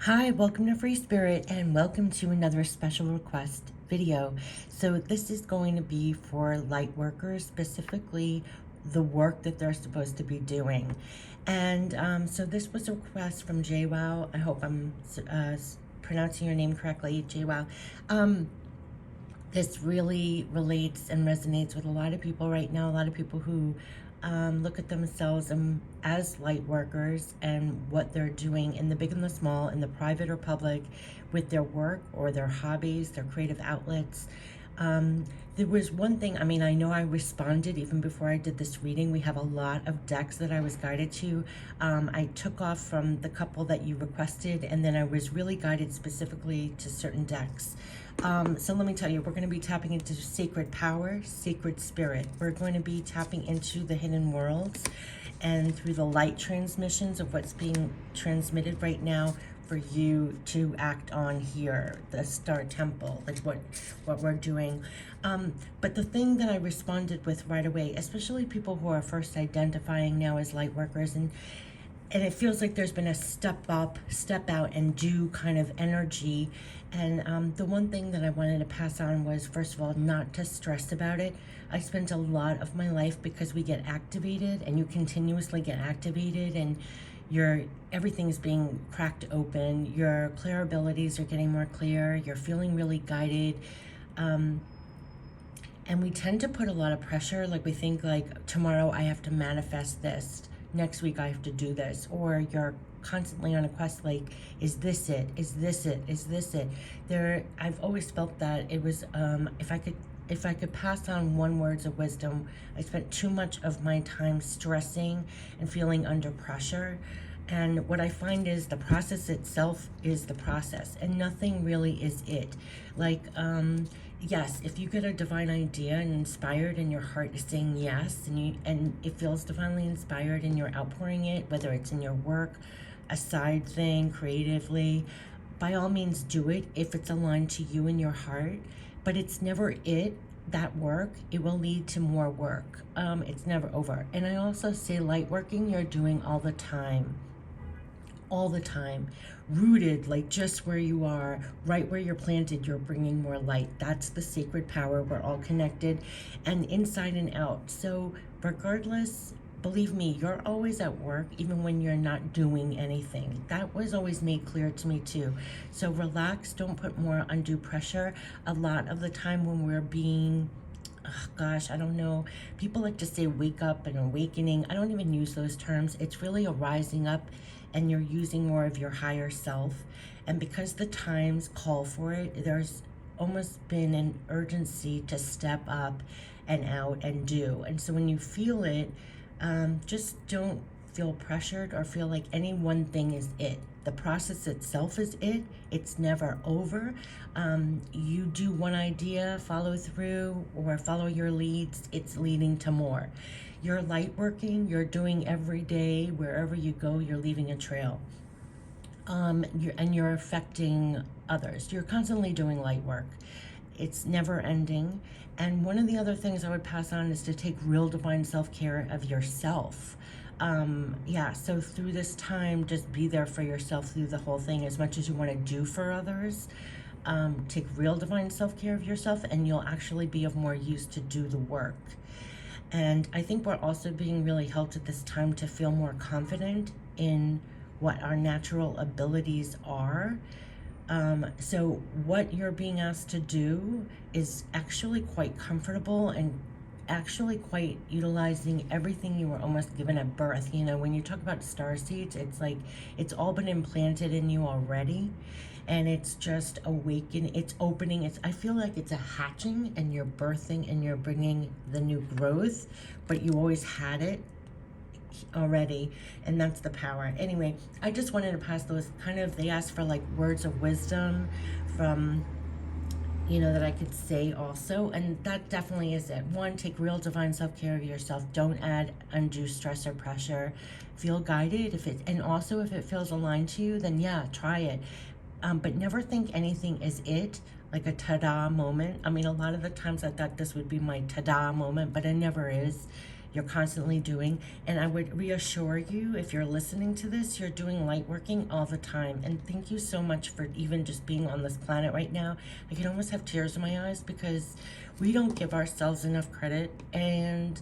Hi, welcome to Free Spirit and welcome to another special request video. So this is going to be for light workers, specifically the work that they're supposed to be doing. And so this was a request from JWoww. I hope I'm pronouncing your name correctly, JWoww. This really relates and resonates with a lot of people right now, a lot of people who look at themselves as light workers and what they're doing in the big and the small, in the private or public, with their work or their hobbies, their creative outlets. There was one thing, I know I responded even before I did this reading. We have a lot of decks that I was guided to. I took off from the couple that you requested, and then I was really guided specifically to certain decks. So let me tell you, we're going to be tapping into sacred power, sacred spirit. We're going to be tapping into the hidden worlds and through the light transmissions of what's being transmitted right now for you to act on here, the Star Temple, like what we're doing. But the thing that I responded with right away, especially people who are first identifying now as light workers, and it feels like there's been a step up, step out, and do kind of energy. And the one thing that I wanted to pass on was, first of all, not to stress about it. I spent a lot of my life, because we get activated, and you continuously get activated, and everything's being cracked open. Your clear abilities are getting more clear. You're feeling really guided. And we tend to put a lot of pressure. Like, we think, like, tomorrow I have to manifest this. Next week I have to do this. Or you're constantly on a quest, like, is this it? Is this it? Is this it? I've always felt that it was, if I could pass on one words of wisdom, I spent too much of my time stressing and feeling under pressure. And what I find is the process itself is the process, and nothing really is it. Like, yes, if you get a divine idea and inspired, and your heart is saying yes, and it feels divinely inspired, and you're outpouring it, whether it's in your work, a side thing, creatively, by all means do it if it's aligned to you and your heart. But it's never it, that work. It will lead to more work. It's never over. And I also say light working, you're doing all the time. All the time, rooted, like just where you are, right where you're planted, you're bringing more light. That's the sacred power. We're all connected, and inside and out. So regardless, believe me, you're always at work, even when you're not doing anything. That was always made clear to me too. So relax, don't put more undue pressure. A lot of the time when we're being, oh gosh, I don't know, people like to say wake up and awakening. I don't even use those terms. It's really a rising up, and you're using more of your higher self. And because the times call for it, there's almost been an urgency to step up and out and do. And so when you feel it, just don't feel pressured or feel like any one thing is it. The process itself is it. It's never over. You do one idea, follow through, or follow your leads, it's leading to more. You're light working, you're doing every day, wherever you go, you're leaving a trail. You're affecting others. You're constantly doing light work. It's never ending. And one of the other things I would pass on is to take real divine self-care of yourself. So through this time, just be there for yourself through the whole thing, as much as you want to do for others. Take real divine self-care of yourself, and you'll actually be of more use to do the work. And I think we're also being really helped at this time to feel more confident in what our natural abilities are. So what you're being asked to do is actually quite comfortable, and actually quite utilizing everything you were almost given at birth. You know, when you talk about star seeds, it's like it's all been implanted in you already, and it's just awakening, it's opening. I feel like it's a hatching, and you're birthing, and you're bringing the new growth, but you always had it already, and that's the power. Anyway, I just wanted to pass those they asked for like words of wisdom from, that I could say also, and that definitely is it. One, take real divine self-care of yourself. Don't add undue stress or pressure. Feel guided, and also if it feels aligned to you, then yeah, try it. But never think anything is it, like a ta-da moment. A lot of the times I thought this would be my ta-da moment, but it never is. you're constantly doing. And I would reassure you, if you're listening to this, you're doing light working all the time. And thank you so much for even just being on this planet right now. I can almost have tears in my eyes because we don't give ourselves enough credit. And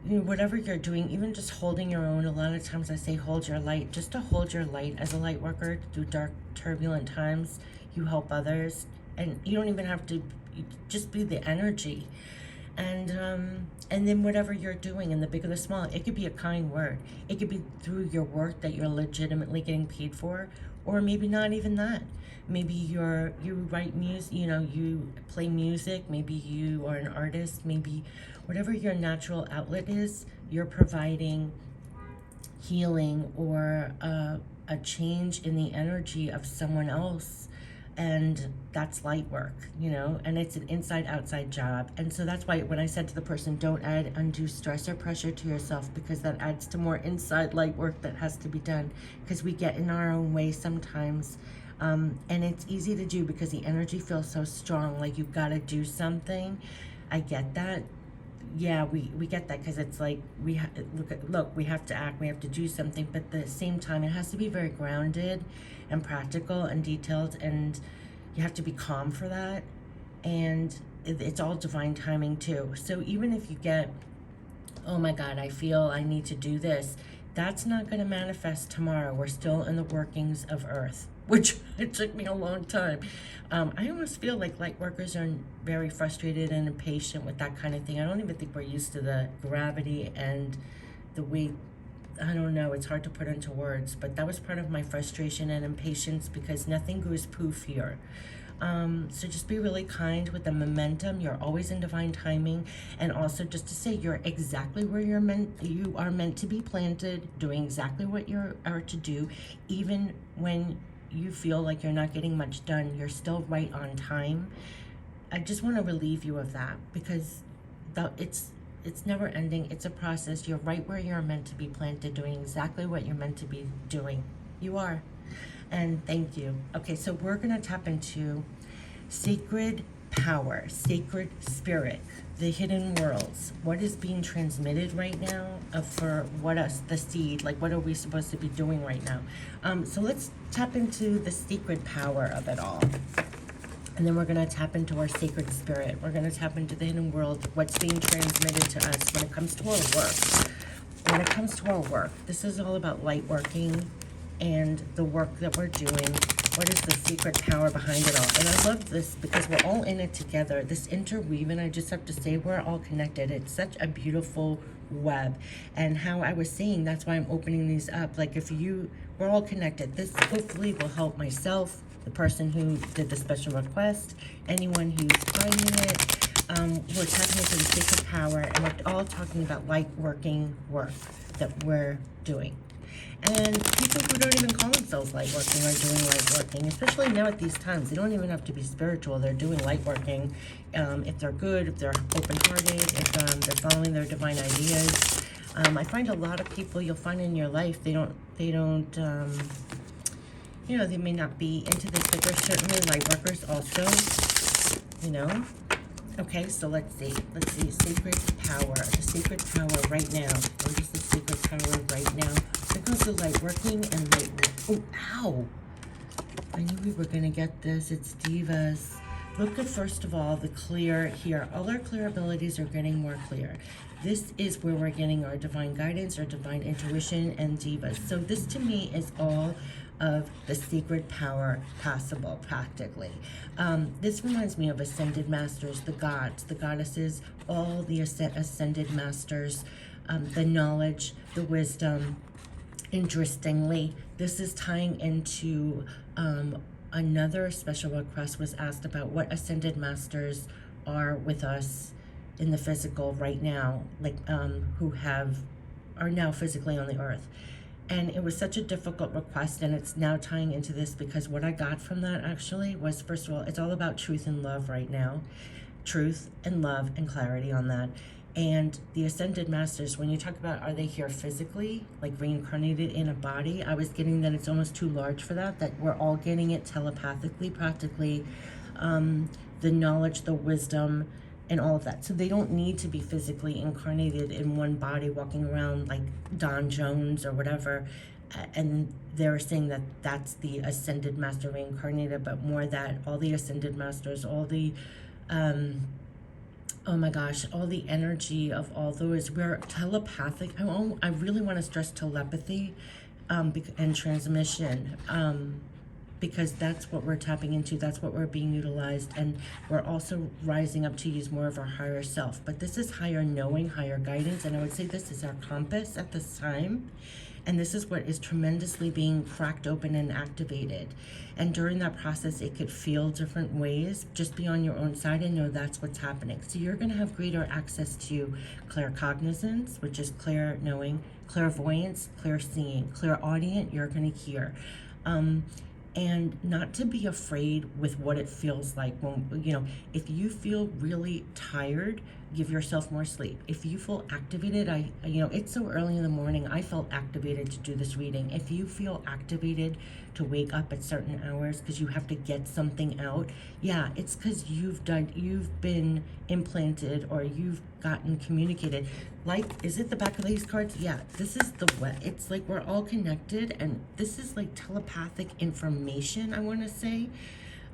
you know, whatever you're doing, even just holding your own, a lot of times I say hold your light, just to hold your light as a light worker through dark, turbulent times. You help others, and you don't even have to, just be the energy. And then whatever you're doing, in the big or the small, it could be a kind word. It could be through your work that you're legitimately getting paid for, or maybe not even that. Maybe you write music, you know, you play music, maybe you are an artist, maybe whatever your natural outlet is, you're providing healing or a change in the energy of someone else. And that's light work, you know, and it's an inside-outside job. And so that's why when I said to the person, don't add undue stress or pressure to yourself, because that adds to more inside light work that has to be done, because we get in our own way sometimes. And it's easy to do because the energy feels so strong, like you've got to do something. I get that. Yeah, we get that, because it's like look, we have to act, we have to do something, but at the same time it has to be very grounded and practical and detailed, and you have to be calm for that. And it's all divine timing too. So even if you get, oh my God, I feel I need to do this, that's not going to manifest tomorrow. We're still in the workings of Earth, which it took me a long time. I almost feel like light workers are very frustrated and impatient with that kind of thing. I don't even think we're used to the gravity and the weight. I don't know, it's hard to put into words, but that was part of my frustration and impatience, because nothing goes poof here. So just be really kind with the momentum. You're always in divine timing. And also just to say, you're exactly where you are meant to be planted, doing exactly what you are to do. Even when you feel like you're not getting much done, you're still right on time. I just want to relieve you of that, because it's never ending. It's a process. You're right where you're meant to be planted, doing exactly what you're meant to be doing. You are. And thank you. Okay, so we're going to tap into sacred power, sacred spirit, the hidden worlds. What is being transmitted right now for the seed, like what are we supposed to be doing right now? So let's tap into the sacred power of it all. And then we're going to tap into our sacred spirit. We're going to tap into the hidden world, what's being transmitted to us when it comes to our work. When it comes to our work, this is all about light working and the work that we're doing. What is the secret power behind it all? And I love this because we're all in it together. This interweaving, I just have to say, we're all connected. It's such a beautiful web. And how I was saying, that's why I'm opening these up. Like we're all connected. This hopefully will help myself, the person who did the special request, anyone who's finding it. We're tapping into the sacred power, and we're all talking about light working work that we're doing. And people who don't even call themselves light working are doing light working, especially now at these times. They don't even have to be spiritual. They're doing light working. If they're good, if they're open-hearted, if they're following their divine ideas. I find a lot of people you'll find in your life, they don't you know, they may not be into this, but they're certainly light workers also, you know. Okay, so let's see, sacred power, the sacred power right now. What is the sacred power right now? There goes the light working and light work. Oh, ow! I knew we were gonna get this. It's divas. Look at, first of all, the clear here. All our clear abilities are getting more clear. This is where we're getting our divine guidance, our divine intuition, and divas. So this to me is all of the secret power possible, practically. This reminds me of ascended masters, the gods, the goddesses, all the ascended masters, the knowledge, the wisdom. Interestingly, this is tying into another special request was asked about what ascended masters are with us in the physical right now, like who are now physically on the earth. And it was such a difficult request, and it's now tying into this, because what I got from that actually was, first of all, it's all about truth and love right now. Truth and love and clarity on that. And the ascended masters, when you talk about, are they here physically, like reincarnated in a body? I was getting that it's almost too large for that we're all getting it telepathically, practically. The knowledge, the wisdom, and all of that. So they don't need to be physically incarnated in one body walking around like Don Jones or whatever. And they're saying that that's the ascended master reincarnated, but more that all the ascended masters, all the oh my gosh, all the energy of all those, we're telepathic. I really want to stress telepathy and transmission, because that's what we're tapping into, that's what we're being utilized, and we're also rising up to use more of our higher self. But this is higher knowing, higher guidance, and I would say this is our compass at this time. And this is what is tremendously being cracked open and activated. And during that process, it could feel different ways. Just be on your own side and know that's what's happening. So you're going to have greater access to claircognizance, which is clear knowing, clairvoyance, clear seeing, clairaudient, you're going to hear. And not to be afraid with what it feels like. When, you know, if you feel really tired, give yourself more sleep. If you feel activated, you know, it's so early in the morning, I felt activated to do this reading. If you feel activated to wake up at certain hours because you have to get something out, yeah, it's because you've been implanted or you've gotten communicated. Like, is it the back of these cards? Yeah, this is the what. It's like we're all connected, and this is like telepathic information, I want to say.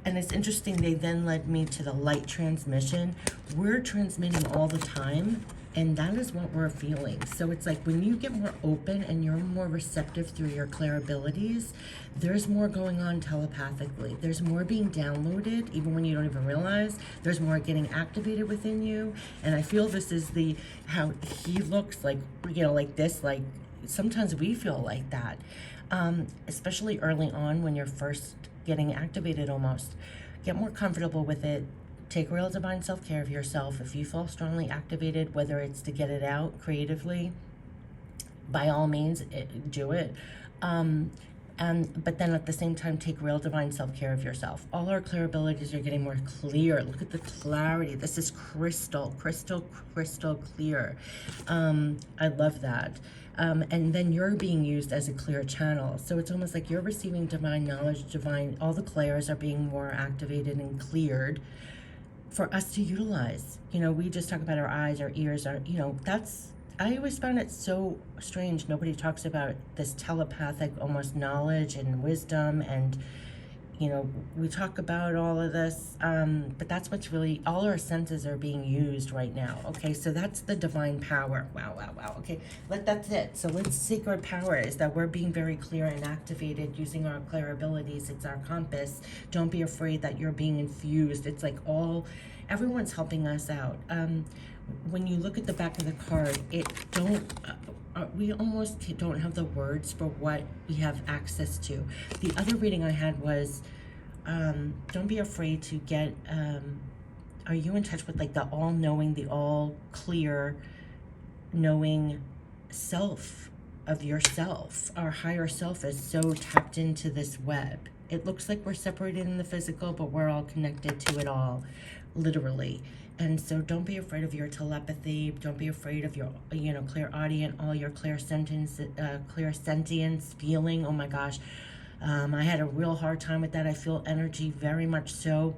And it's interesting, they then led me to the light transmission. We're transmitting all the time, and that is what we're feeling. So it's like when you get more open and you're more receptive through your clair abilities, there's more going on telepathically. There's more being downloaded, even when you don't even realize. There's more getting activated within you. And I feel this is how he looks like, you know, like this, like sometimes we feel like that, especially early on when you're first getting activated almost. Get more comfortable with it. Take real divine self-care of yourself. If you feel strongly activated, whether it's to get it out creatively, by all means, do it. But then at the same time, take real divine self-care of yourself. All our clear abilities are getting more clear. Look at the clarity. This is crystal clear. I love that. And then you're being used as a clear channel. So it's almost like you're receiving divine knowledge, all the clairs are being more activated and cleared for us to utilize. You know, we just talk about our eyes, our ears, you know, I always found it so strange. Nobody talks about this telepathic almost knowledge and wisdom, and you know, we talk about all of this, but that's what's really, all our senses are being used right now. Okay, so that's the divine power. Wow. Okay, that's it. So let's sacred power is that we're being very clear and activated using our clear abilities. It's our compass. Don't be afraid that you're being infused. It's like everyone's helping us out. When you look at the back of the card, we almost don't have the words for what we have access to. The other reading I had was, don't be afraid to get, are you in touch with like the all-knowing, the all-clear knowing self of yourself? Our higher self is so tapped into this web. It looks like we're separated in the physical, but we're all connected to it all, literally. And so don't be afraid of your telepathy. Don't be afraid of your, you know, clairaudient, all your clear sentience feeling. Oh my gosh. I had a real hard time with that. I feel energy very much so.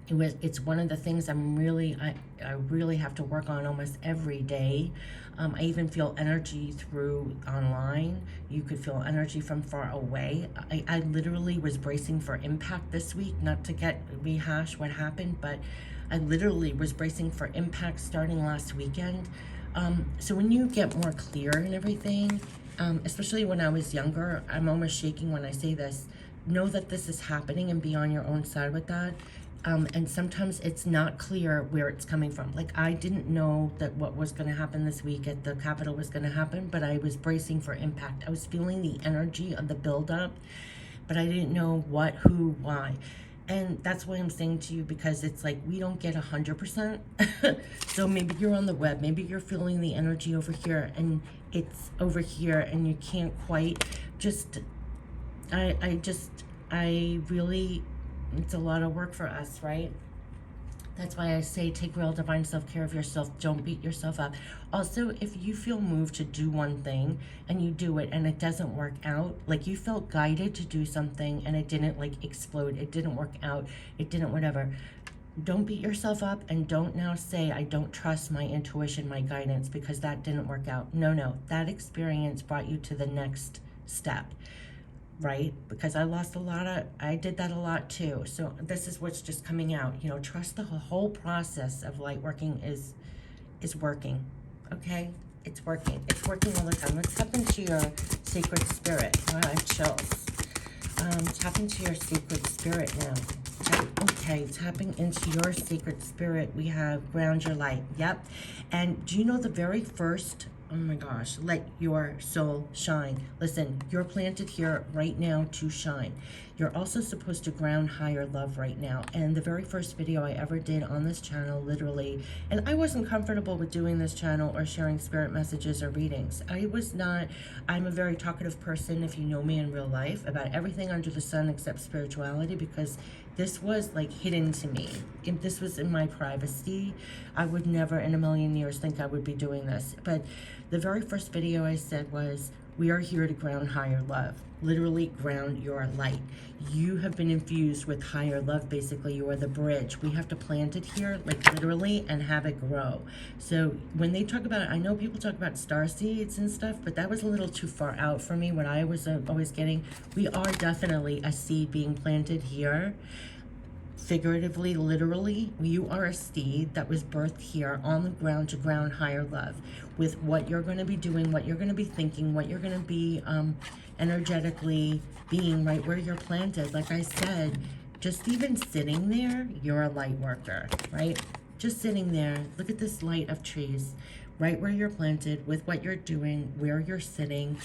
It's one of the things I really have to work on almost every day. I even feel energy through online. You could feel energy from far away. I literally was bracing for impact this week, not to rehash what happened, but I literally was bracing for impact starting last weekend. So when you get more clear and everything, especially when I was younger, I'm almost shaking when I say this, know that this is happening and be on your own side with that. And sometimes it's not clear where it's coming from. Like, I didn't know that what was going to happen this week at the Capitol was going to happen, but I was bracing for impact. I was feeling the energy of the buildup, but I didn't know what, who, why. And that's why I'm saying to you, because it's like we don't get 100%. So maybe you're on the web, maybe you're feeling the energy over here and it's over here and you can't quite I really, it's a lot of work for us, right? That's why I say take real divine self-care of yourself. Don't beat yourself up. Also, if you feel moved to do one thing and you do it and it doesn't work out, like you felt guided to do something and it didn't like explode, it didn't work out, it didn't whatever, don't beat yourself up, and don't now say, I don't trust my intuition, my guidance, because that didn't work out. No, that experience brought you to the next step, right? Because I did that a lot too. So this is what's just coming out. You know, trust the whole process of light working is working, okay? It's working. It's working all the time. Let's tap into your sacred spirit. Wow, I have chills. Tap into your sacred spirit now. Okay, tapping into your sacred spirit, we have ground your light. Yep. And do you know the very first, oh my gosh, let your soul shine. Listen, you're planted here right now to shine. You're also supposed to ground higher love right now. And the very first video I ever did on this channel, literally, and I wasn't comfortable with doing this channel or sharing spirit messages or readings. I'm a very talkative person, if you know me in real life, about everything under the sun except spirituality, because this was like hidden to me. If this was in my privacy, I would never in a million years think I would be doing this. But the very first video I said was, we are here to ground higher love. Literally ground your light. You have been infused with higher love. Basically, you are the bridge. We have to plant it here, like literally, and have it grow. So when they talk about it, I know people talk about star seeds and stuff, but that was a little too far out for me. What I was always getting, we are definitely a seed being planted here. Figuratively, literally, you are a seed that was birthed here on the ground to ground higher love with what you're going to be doing, what you're going to be thinking, what you're going to be energetically being right where you're planted. Like I said, just even sitting there, you're a light worker, right? Just sitting there, look at this light of trees, right where you're planted with what you're doing, where you're sitting.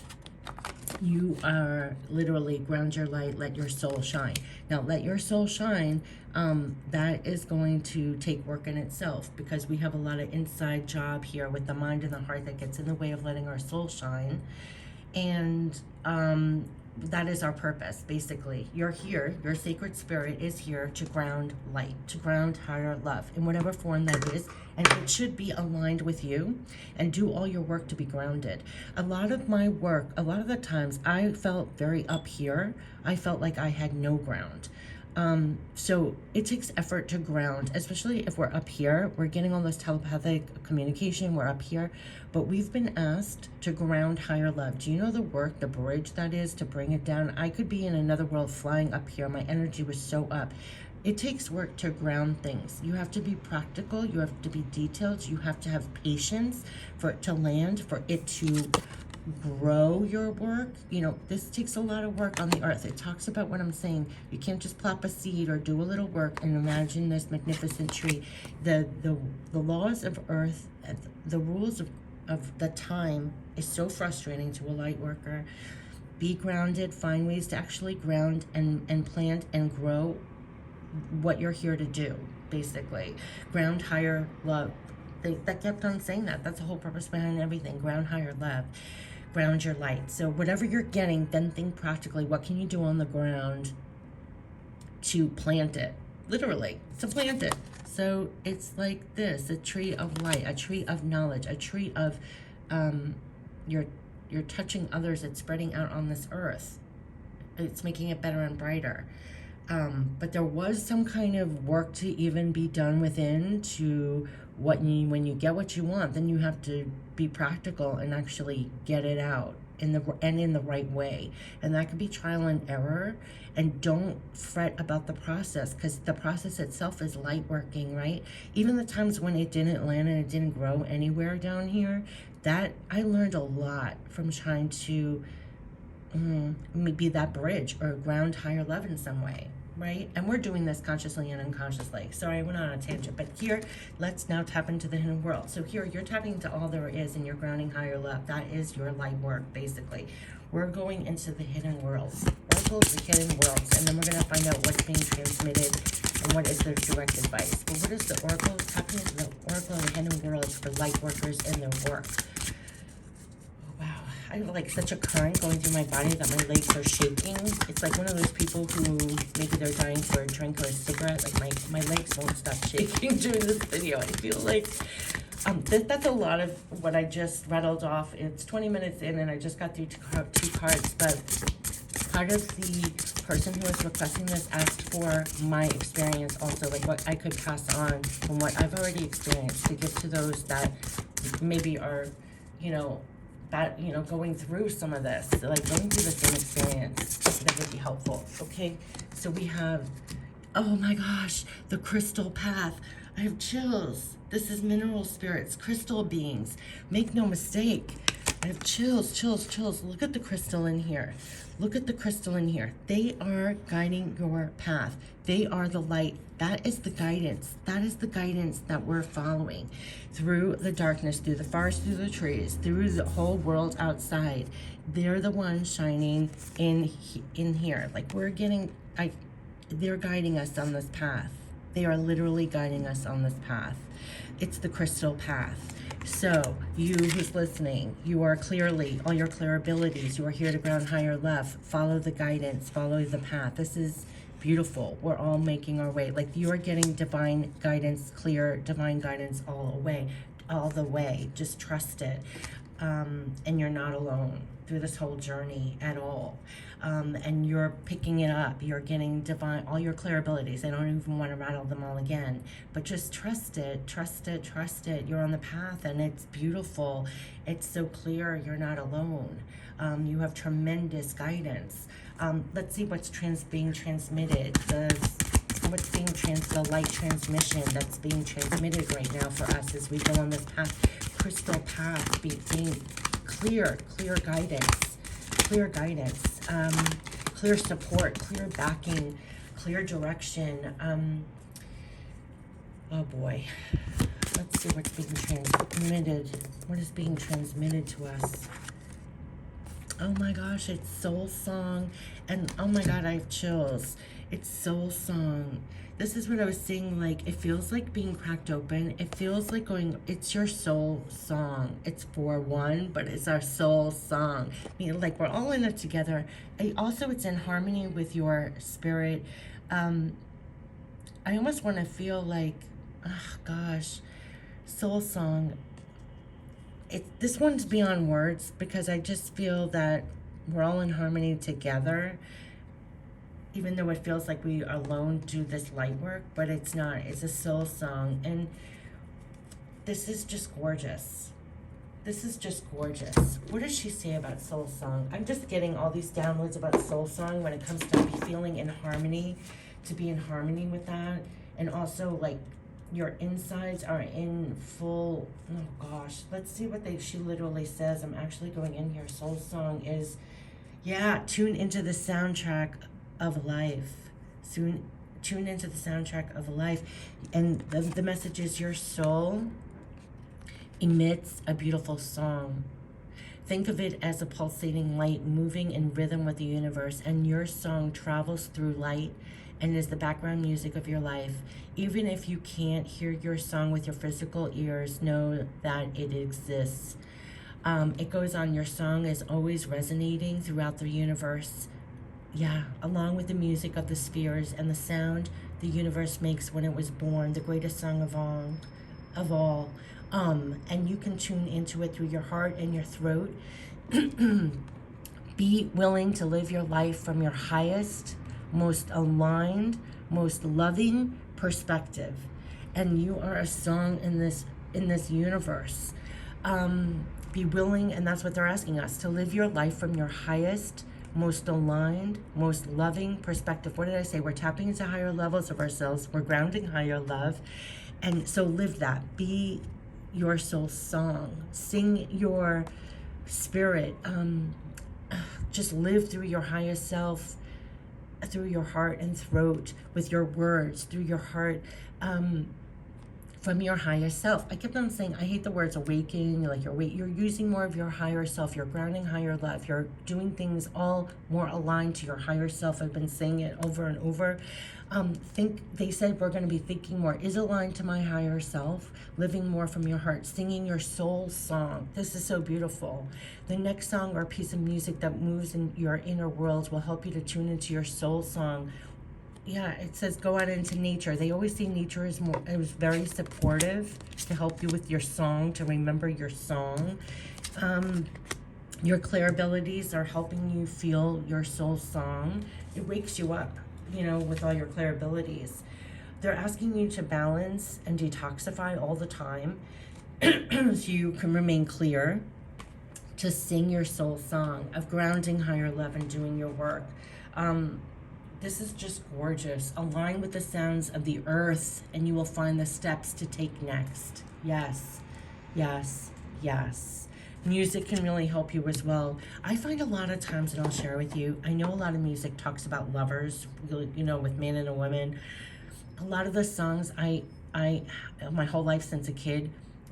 You are literally ground your light, let your soul shine. Now, let your soul shine, that is going to take work in itself, because we have a lot of inside job here with the mind and the heart that gets in the way of letting our soul shine. And that is our purpose, basically. You're here, your sacred spirit is here to ground light, to ground higher love in whatever form that is. And it should be aligned with you, and do all your work to be grounded. A lot of my work, a lot of the times I felt very up here. I felt like I had no ground. So it takes effort to ground, especially if we're up here. We're getting all this telepathic communication, we're up here, but we've been asked to ground higher love. Do you know the work, the bridge that is to bring it down? I could be in another world flying up here. My energy was so up. It takes work to ground things. You have to be practical, you have to be detailed, you have to have patience for it to land, for it to grow your work. You know, this takes a lot of work on the earth. It talks about what I'm saying. You can't just plop a seed or do a little work and imagine this magnificent tree. The laws of earth, the rules of the time is so frustrating to a light worker. Be grounded, find ways to actually ground and plant and grow what you're here to do, basically. Ground higher love. That kept on saying that. That's the whole purpose behind everything. Ground higher love. Ground your light. So whatever you're getting, then think practically. What can you do on the ground to plant it? Literally, to plant it. So it's like this, a tree of light, a tree of knowledge, a tree of you're touching others. It's spreading out on this earth. It's making it better and brighter. But there was some kind of work to even be done within to when you get what you want, then you have to be practical and actually get it out in the right way. And that could be trial and error. And don't fret about the process, because the process itself is light working, right? Even the times when it didn't land and it didn't grow anywhere down here, that I learned a lot from trying to be that bridge or ground higher love in some way, right? And we're doing this consciously and unconsciously. Sorry, I went on a tangent, but here, let's now tap into the hidden world. So here, you're tapping into all there is and you're grounding higher love. That is your light work, basically. We're going into the hidden worlds, oracles, the hidden worlds, and then we're gonna find out what's being transmitted and what is their direct advice. But what is the oracle? Tapping into the oracle and the hidden worlds for light workers and their work. I have like such a current going through my body that my legs are shaking. It's like one of those people who maybe they're dying for a drink or a cigarette. Like my legs won't stop shaking during this video. I feel like that's a lot of what I just rattled off. It's 20 minutes in and I just got through two cards, but Part of the person who was requesting this asked for my experience also, like what I could pass on from what I've already experienced to give to those that maybe are, going through some of this, like going through the same experience, that would be helpful. Okay, so we have, oh my gosh, the crystal path. I have chills. This is mineral spirits, crystal beings. Make no mistake. I have chills, chills, chills. Look at the crystal in here. Look at the crystal in here. They are guiding your path. They are the light. That is the guidance. That is the guidance that we're following through the darkness, through the forest, through the trees, through the whole world outside. They're the ones shining in here. Like they're guiding us on this path. They are literally guiding us on this path. It's the crystal path. So you who's listening, you are clearly, all your clear abilities, you are here to ground higher love. Follow the guidance, follow the path. This is beautiful. We're all making our way. Like you are getting divine guidance, clear divine guidance all the way. Just trust it. And you're not alone through this whole journey at all. And you're picking it up. You're getting divine, all your clear abilities. I don't even want to rattle them all again, but just trust it, trust it, trust it. You're on the path and it's beautiful. It's so clear. You're not alone. You have tremendous guidance. Let's see what's being transmitted. The light transmission that's being transmitted right now for us as we go on this path, crystal path, being clear guidance, clear support, clear backing, clear direction. Oh boy, let's see what's being transmitted. What is being transmitted to us? Oh my gosh, it's soul song. And oh my God, I have chills. It's soul song. This is what I was saying, like, it feels like being cracked open. It feels like it's your soul song. It's for one, but it's our soul song. I mean, like, we're all in it together. It's in harmony with your spirit. I almost want to feel like, oh gosh, soul song. This one's beyond words because I just feel that we're all in harmony together. Even though it feels like we alone do this light work, but it's not. It's a soul song. And this is just gorgeous. This is just gorgeous. What does she say about soul song? I'm just getting all these downloads about soul song when it comes to feeling in harmony, to be in harmony with that. And also, like, your insides are in full, oh gosh. Let's see what she literally says. I'm actually going in here. Soul song is, yeah, tune into the soundtrack of life. Soon tune into the soundtrack of life. And the message is your soul emits a beautiful song. Think of it as a pulsating light moving in rhythm with the universe, and your song travels through light and is the background music of your life. Even if you can't hear your song with your physical ears, know that it exists. It goes on, your song is always resonating throughout the universe. Yeah, along with the music of the spheres and the sound the universe makes when it was born, the greatest song of all. And you can tune into it through your heart and your throat. Be willing to live your life from your highest, most aligned, most loving perspective. And you are a song in this universe. Be willing, and that's what they're asking us, to live your life from your highest, most aligned, most loving perspective. What did I say? We're tapping into higher levels of ourselves. We're grounding higher love. And so live that. Be your soul song. Sing your spirit. Just live through your highest self, through your heart and throat, with your words, through your heart, from your highest self. I kept on saying, I hate the words awakening, like you're using more of your higher self, you're grounding higher love, you're doing things all more aligned to your higher self. I've been saying it over and over. They said we're going to be thinking more, is aligned to my higher self, living more from your heart, singing your soul song. This is so beautiful. The next song or piece of music that moves in your inner world will help you to tune into your soul song. Yeah, it says go out into nature. They always say nature is very supportive to help you with your song, to remember your song. Your clear abilities are helping you feel your soul song. It wakes you up, you know, with all your clear abilities. They're asking you to balance and detoxify all the time so you can remain clear, to sing your soul song of grounding higher love and doing your work. This is just gorgeous. Align with the sounds of the earth and you will find the steps to take next. Yes, yes, yes. Music can really help you as well. I find a lot of times, and I'll share with you, I know a lot of music talks about lovers, you know, with man and a woman. A lot of the songs I my whole life since a kid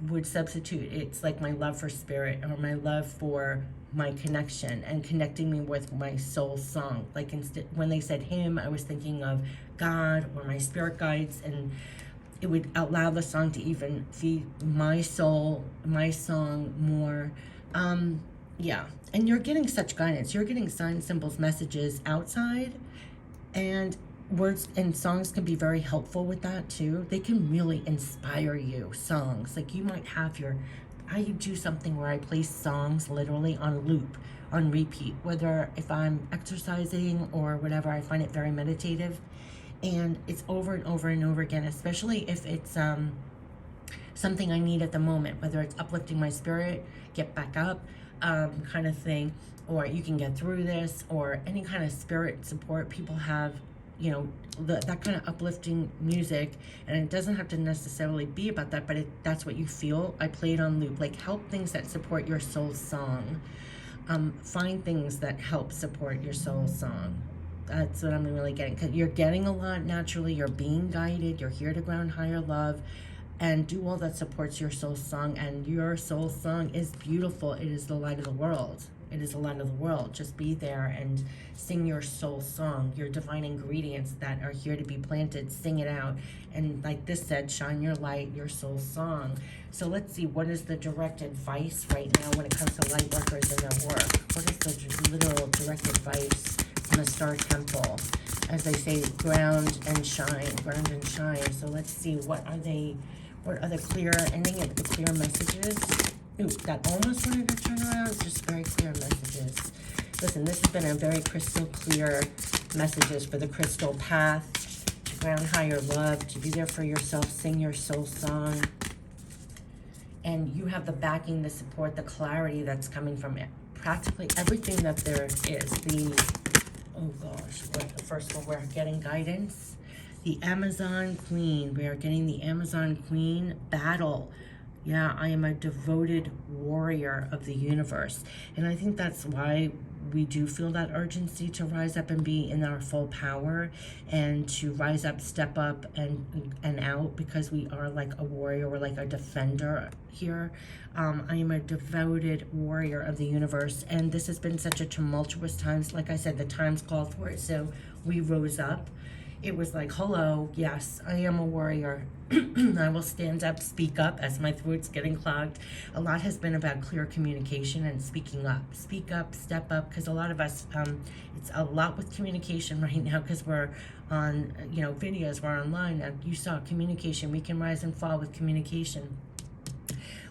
would substitute, it's like my love for spirit or my love for my connection and connecting me with my soul song. Like instead, when they said hymn, I was thinking of God or my spirit guides, and it would allow the song to even feed my soul, my song more. Yeah, and you're getting such guidance. You're getting signs, symbols, messages outside, and words and songs can be very helpful with that too. They can really inspire you. Songs, like you might have I do something where I place songs literally on loop, on repeat, whether if I'm exercising or whatever. I find it very meditative, and it's over and over and over again, especially if it's something I need at the moment, whether it's uplifting my spirit, get back up, kind of thing, or you can get through this, or any kind of spirit support. People have, you know, that kind of uplifting music, and it doesn't have to necessarily be about that, but that's what you feel. I play it on loop. Like, help things that support your soul song. Find things that help support your soul song. That's what I'm really getting. 'Cause you're getting a lot naturally. You're being guided. You're here to ground higher love and do all that supports your soul song. And your soul song is beautiful. It is the light of the world. It is the light of the world. Just be there and sing your soul song, your divine ingredients that are here to be planted. Sing it out. And like this said, shine your light, your soul song. So let's see, what is the direct advice right now when it comes to light workers and their work? What is the literal direct advice from the Star Temple? As they say, ground and shine, ground and shine. So let's see, what are the clear ending and the clear messages? Ooh, that almost wanted to turn around. Just very clear messages. Listen, this has been a very crystal clear messages for the crystal path, to ground higher love, to be there for yourself, sing your soul song. And you have the backing, the support, the clarity that's coming from it. Practically everything that there is. Oh gosh, first of all, we're getting guidance. The Amazon Queen. We are getting the Amazon Queen battle. Yeah, I am a devoted warrior of the universe. And I think that's why we do feel that urgency to rise up and be in our full power, and to rise up, step up, and out, because we are like a warrior. We're like a defender here. I am a devoted warrior of the universe. And this has been such a tumultuous times. Like I said, the times called for it. So we rose up. It was like, hello, yes, I am a warrior. I will stand up, speak up, as my throat's getting clogged. A lot has been about clear communication and speaking up. Speak up, step up, because a lot of us, it's a lot with communication right now, because we're on, you know, videos, we're online. You saw communication. We can rise and fall with communication.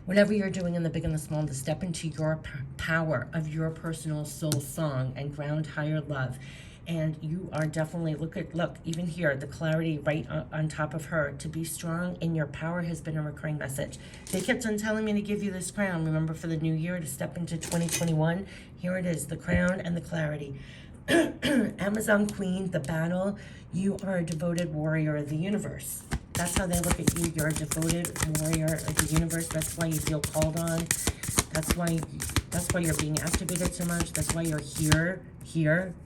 Whatever you're doing in the big and the small, to step into your power of your personal soul song and ground higher love. And you are definitely, look, even here, the clarity right on top of her. To be strong in your power has been a recurring message. They kept on telling me to give you this crown. Remember, for the new year, to step into 2021. Here it is, the crown and the clarity. Amazon Queen, the battle. You are a devoted warrior of the universe. That's how they look at you. You're a devoted warrior of the universe. That's why you feel called on. That's why you're being activated so much. That's why you're here.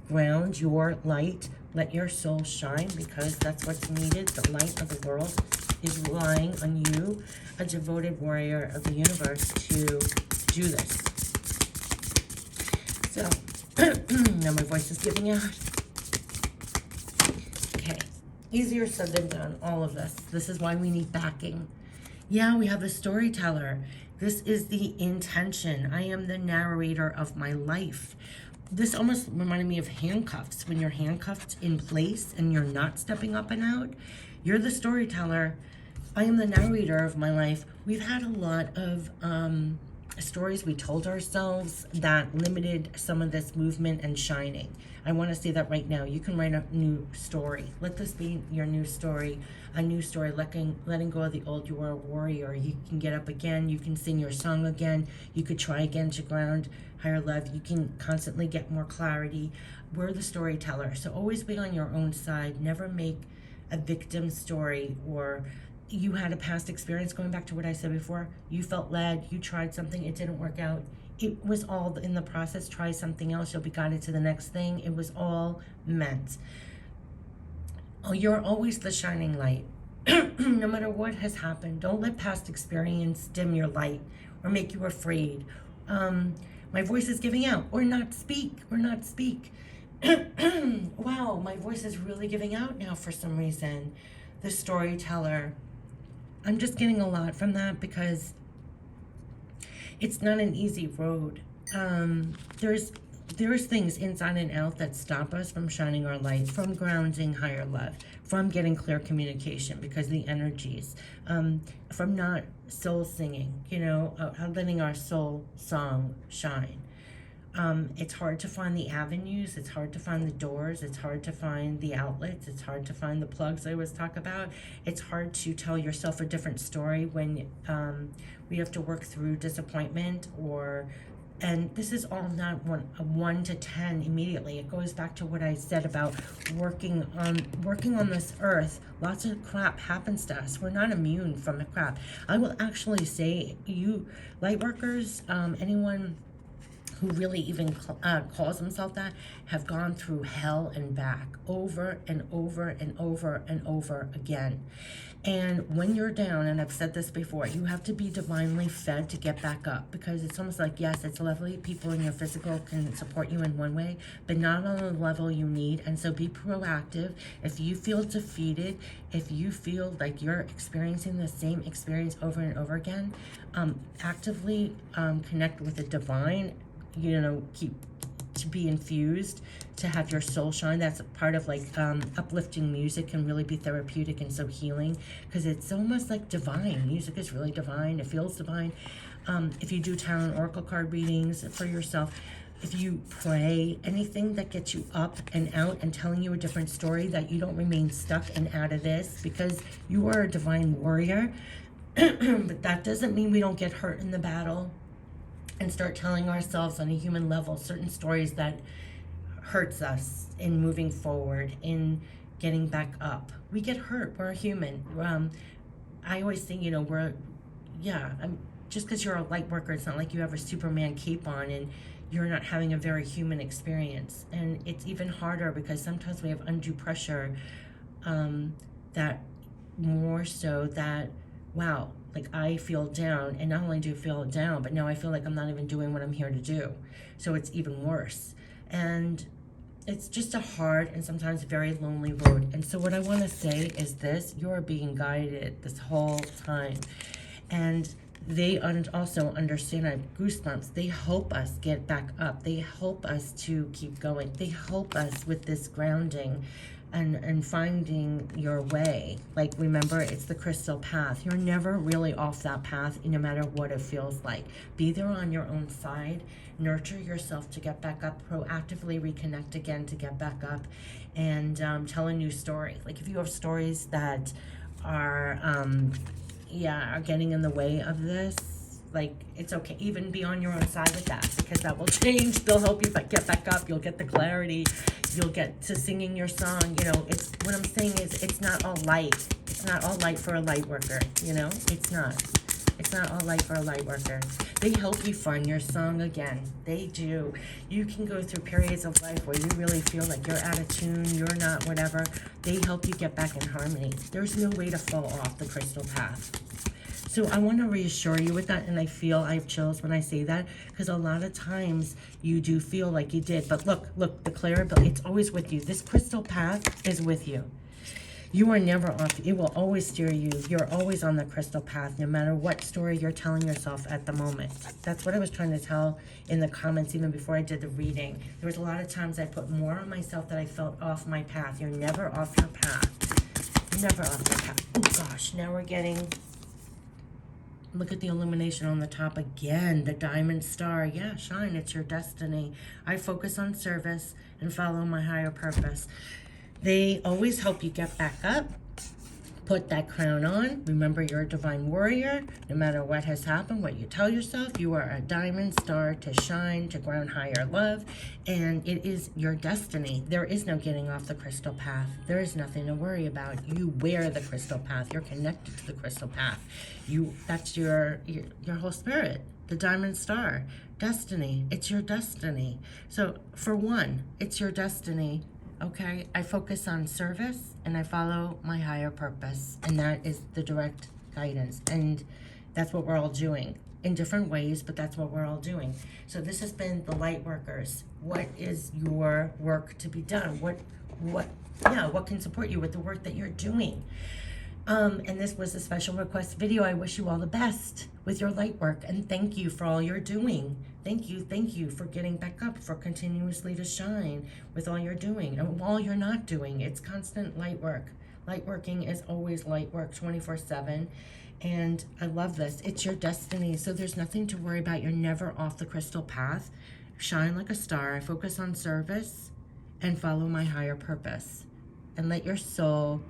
Ground your light. Let your soul shine, because that's what's needed. The light of the world is relying on you, a devoted warrior of the universe, to do this. So, now my voice is giving out. Okay, easier said than done, all of this. This is why we need backing. Yeah, we have a storyteller. This is the intention. I am the narrator of my life. This almost reminded me of handcuffs. When you're handcuffed in place and you're not stepping up and out, you're the storyteller. I am the narrator of my life. We've had a lot of stories we told ourselves that limited some of this movement and shining. I want to say that right now. You can write a new story. Let this be your new story, a new story, letting go of the old. You are a warrior. You can get up again. You can sing your song again. You could try again to ground higher love. You can constantly get more clarity. We're the storyteller. So always be on your own side. Never make a victim story, or you had a past experience. Going back to what I said before, you felt led, you tried something, it didn't work out. It was all in the process. Try something else, you'll be guided to the next thing. It was all meant. Oh, you're always the shining light. No matter what has happened, don't let past experience dim your light or make you afraid. My voice is giving out, or not speak. Wow, my voice is really giving out now for some reason. The storyteller. I'm just getting a lot from that because it's not an easy road. There's things inside and out that stop us from shining our light, from grounding higher love, from getting clear communication because the energies, from not soul singing, letting our soul song shine. It's hard to find the avenues, it's hard to find the doors, it's hard to find the outlets, it's hard to find the plugs I always talk about. It's hard to tell yourself a different story when we have to work through disappointment, and this is all not a 1 to 10 immediately. It goes back to what I said about working on this earth. Lots of crap happens to us. We're not immune from the crap. I will actually say, you lightworkers, anyone who really even calls themselves that, have gone through hell and back over and over and over and over again. And when you're down, and I've said this before, you have to be divinely fed to get back up, because it's almost like, yes, it's lovely, people in your physical can support you in one way, but not on the level you need. And so be proactive. If you feel defeated, if you feel like you're experiencing the same experience over and over again, actively connect with the divine. Keep to be infused, to have your soul shine. That's a part of uplifting music can really be therapeutic and so healing, because it's almost like divine. Music is really divine. It feels divine. If you do tarot and oracle card readings for yourself, if you pray, anything that gets you up and out and telling you a different story, that you don't remain stuck and out of this, because you are a divine warrior. But that doesn't mean we don't get hurt in the battle and start telling ourselves on a human level certain stories that hurts us in moving forward, in getting back up. We get hurt. We're a human. I always think, just because you're a light worker, it's not like you have a Superman cape on and you're not having a very human experience. And it's even harder because sometimes we have undue pressure, that more so that, wow, like I feel down, and not only do I feel down, but now I feel like I'm not even doing what I'm here to do. So it's even worse. And it's just a hard and sometimes very lonely road. And so what I want to say is this: you're being guided this whole time. And they also understand, I have goosebumps. They help us get back up. They help us to keep going. They help us with this grounding and finding your way. Like, remember, it's the crystal path. You're never really off that path, no matter what it feels like. Be there on your own side. Nurture yourself to get back up. Proactively reconnect again to get back up, and tell a new story. Like, if you have stories that are getting in the way of this, like, it's okay. Even be on your own side with that, because that will change. They'll help you get back up. You'll get the clarity. You'll get to singing your song. It's what I'm saying is, it's not all light. It's not all light for a light worker. It's not. It's not all light for a light worker. They help you find your song again. They do. You can go through periods of life where you really feel like you're out of tune, you're not whatever. They help you get back in harmony. There's no way to fall off the crystal path. So I want to reassure you with that, and I feel I have chills when I say that, because a lot of times you do feel like you did. But look, the clarity, it's always with you. This crystal path is with you. You are never off. It will always steer you. You're always on the crystal path, no matter what story you're telling yourself at the moment. That's what I was trying to tell in the comments even before I did the reading. There was a lot of times I put more on myself that I felt off my path. You're never off your path. You're never off your path. Oh gosh, now we're getting Look at the illumination on the top again, the diamond star. Yeah, shine, it's your destiny. I focus on service and follow my higher purpose. They always help you get back up. Put that crown on. Remember, you're a divine warrior. No matter what has happened, what you tell yourself, you are a diamond star to shine, to ground higher love, and it is your destiny. There is no getting off the crystal path. There is nothing to worry about. You wear the crystal path. You're connected to the crystal path. That's your whole spirit, the diamond star. Destiny. It's your destiny. So for one, it's your destiny. Okay, I focus on service and I follow my higher purpose, and that is the direct guidance, and that's what we're all doing in different ways, but that's what we're all doing. So this has been the Lightworkers. What is your work to be done? What can support you with the work that you're doing? And this was a special request video. I wish you all the best with your light work, and thank you for all you're doing. Thank you for getting back up, for continuously to shine with all you're doing. And while you're not doing, it's constant light work. Lightworking is always light work 24/7. And I love this. It's your destiny. So there's nothing to worry about. You're never off the crystal path. Shine like a star. I focus on service and follow my higher purpose. And let your soul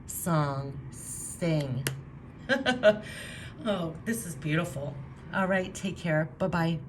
song sing. Oh, this is beautiful. All right, take care. Bye-bye.